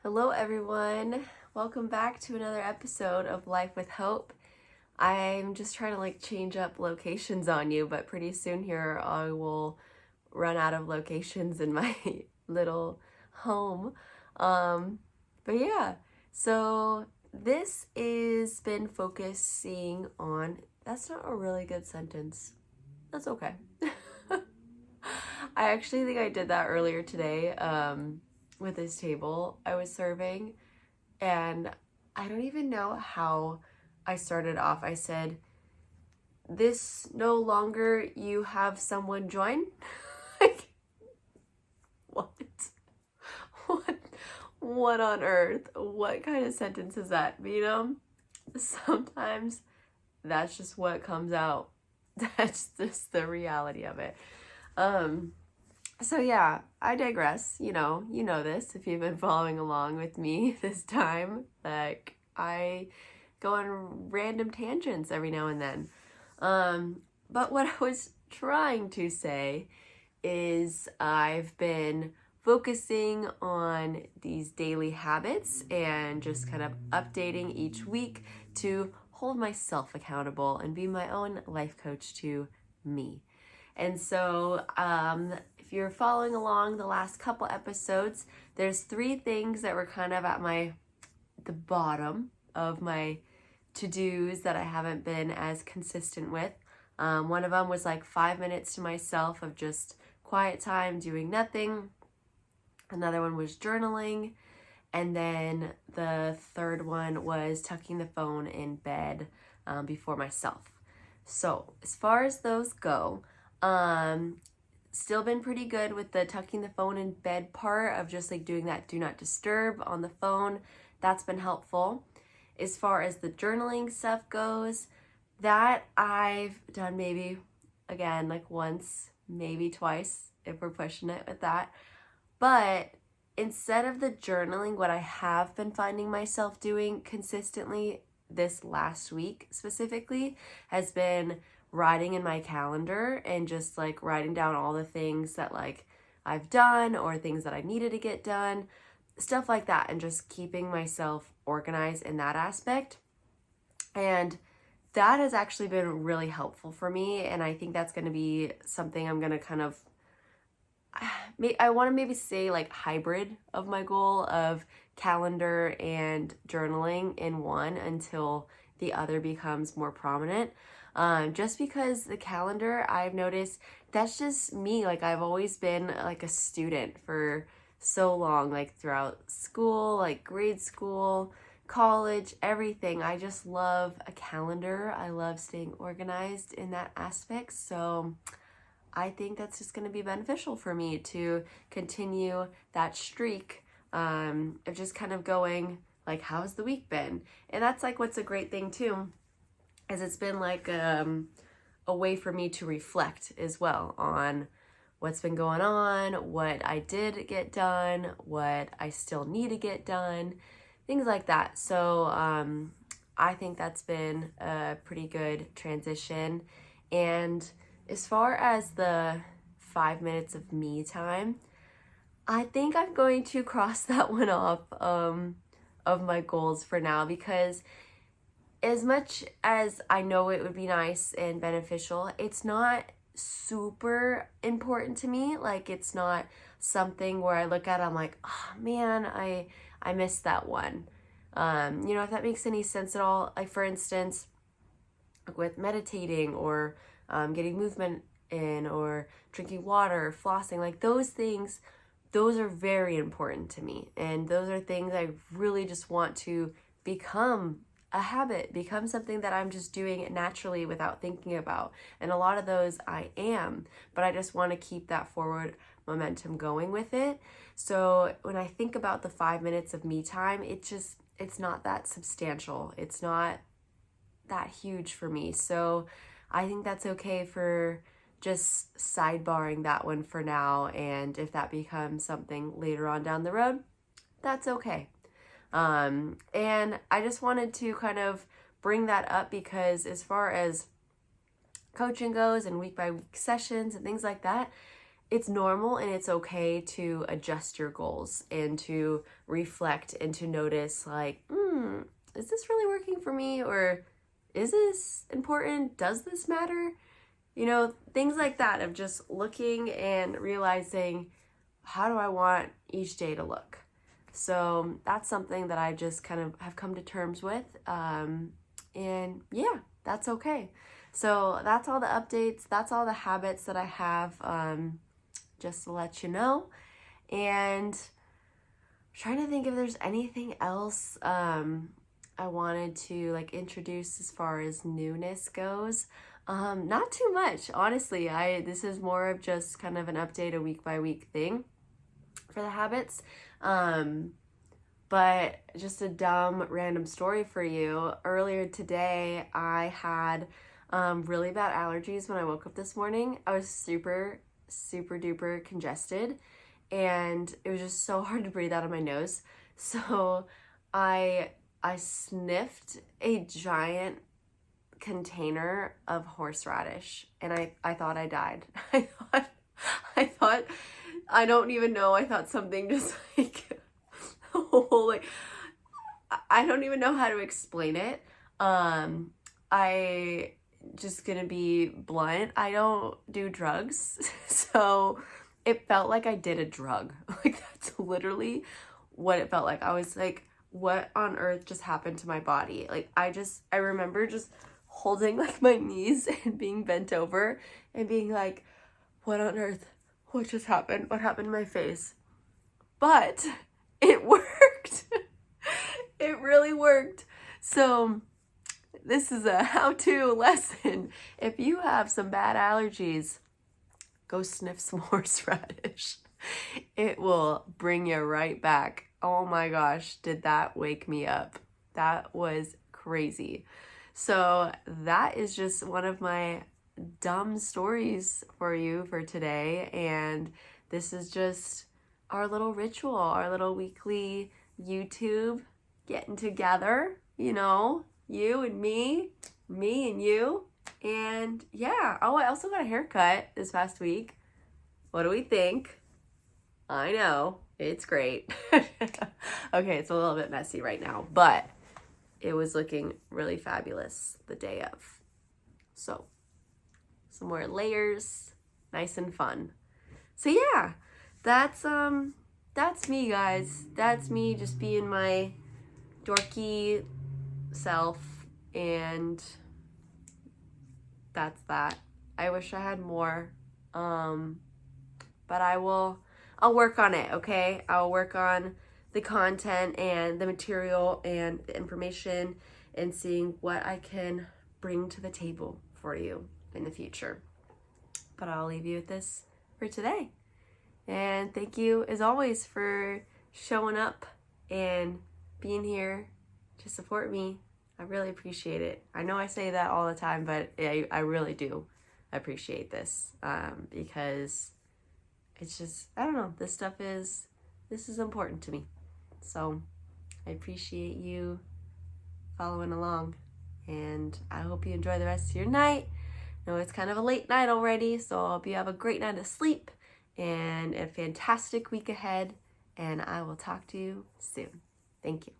Hello, everyone. Welcome back to another episode of Life with Hope. I'm just trying to change up locations on you, but pretty soon here I will run out of locations in my little home. But yeah, so this is been focusing on, that's not a really good sentence. That's okay. I actually think I did that earlier today with this table I was serving. And I don't even know how I started off. I said, "This no longer you have someone join?" Like, what? What? What on earth? What kind of sentence is that? Sometimes that's just what comes out. That's just the reality of it. So yeah, I digress. You know this if you've been following along with me this time. I go on random tangents every now and then. But what I was trying to say is I've been focusing on these daily habits and just kind of updating each week to hold myself accountable and be my own life coach to me. And so, if you're following along the last couple episodes, there's 3 things that were kind of at the bottom of my to-dos that I haven't been as consistent with. One of them was 5 minutes to myself of just quiet time doing nothing. Another one was journaling. And then the third one was tucking the phone in bed before myself. So as far as those go, still been pretty good with the tucking the phone in bed part of just doing that do not disturb on the phone. That's been helpful. As far as the journaling stuff goes, that I've done maybe again once, maybe twice if we're pushing it with that. But instead of the journaling, what I have been finding myself doing consistently this last week specifically has been writing in my calendar and just writing down all the things that I've done or things that I needed to get done, stuff like that, and just keeping myself organized in that aspect. And that has actually been really helpful for me, and I think that's going to be something I'm going to kind of I want to maybe say hybrid of my goal of calendar and journaling in one until the other becomes more prominent. Just because the calendar, I've noticed that's just me. I've always been a student for so long, throughout school, grade school, college, everything. I just love a calendar. I love staying organized in that aspect. So I think that's just going to be beneficial for me to continue that streak of just kind of going how's the week been? And that's what's a great thing too, is it's been a way for me to reflect as well on what's been going on, what I did get done, what I still need to get done, things like that. So I think that's been a pretty good transition. And as far as the 5 minutes of me time, I think I'm going to cross that one off of my goals for now, because as much as I know it would be nice and beneficial, it's not super important to me. It's not something where I look at it, I'm like, oh man, I missed that one. If that makes any sense at all. For instance, with meditating or getting movement in or drinking water, flossing, those things, those are very important to me. And those are things I really just want to become a habit, become something that I'm just doing naturally without thinking about. And a lot of those I am, but I just want to keep that forward momentum going with it. So when I think about the 5 minutes of me time, it's not that substantial. It's not that huge for me. So I think that's okay for just sidebarring that one for now. And if that becomes something later on down the road, that's okay. And I just wanted to kind of bring that up because as far as coaching goes and week by week sessions and things like that, it's normal and it's okay to adjust your goals and to reflect and to notice like, is this really working for me? Or is this important? Does this matter? You know, things like that of just looking and realizing, how do I want each day to look? So that's something that I just kind of have come to terms with. And yeah, that's okay. So that's all the updates. That's all the habits that I have, just to let you know. And I'm trying to think if there's anything else I wanted to like introduce as far as newness goes. Not too much, honestly. This is more of just kind of an update, a week by week thing for the habits. But just a dumb random story for you. Earlier today, I had really bad allergies when I woke up this morning. I was super duper congested, and it was just so hard to breathe out of my nose. So I sniffed a giant container of horseradish, and I thought I died. I thought I don't even know. I thought something just like like I don't even know how to explain it. I just gonna be blunt. I don't do drugs, so it felt like I did a drug. Like that's literally what it felt like. I was like, what on earth just happened to my body? Like I remember just holding like my knees and being bent over and being like, what on earth? What just happened? What happened to my face? But it worked. It really worked. So this is a how-to lesson. If you have some bad allergies, go sniff some horseradish. It will bring you right back. Oh my gosh, did that wake me up? That was crazy. So that is just one of my dumb stories for you for today. And this is just our little ritual, our little weekly YouTube getting together, you know, you and me and you. And yeah, oh, I also got a haircut this past week. What do we think? I know, it's great. Okay, it's a little bit messy right now, but it was looking really fabulous the day of. So, some more layers, nice and fun. So yeah, that's me, guys. That's me just being my dorky self, and that's that. I wish I had more, but I'll work on it, okay? I'll work on the content and the material and the information and seeing what I can bring to the table for you in the future. But I'll leave you with this for today. And thank you, as always, for showing up and being here to support me. I really appreciate it. I know I say that all the time, but I really do appreciate this, because it's just, I don't know, this is important to me. So I appreciate you following along, and I hope you enjoy the rest of your night. I know it's kind of a late night already, so I hope you have a great night of sleep and a fantastic week ahead, and I will talk to you soon. Thank you.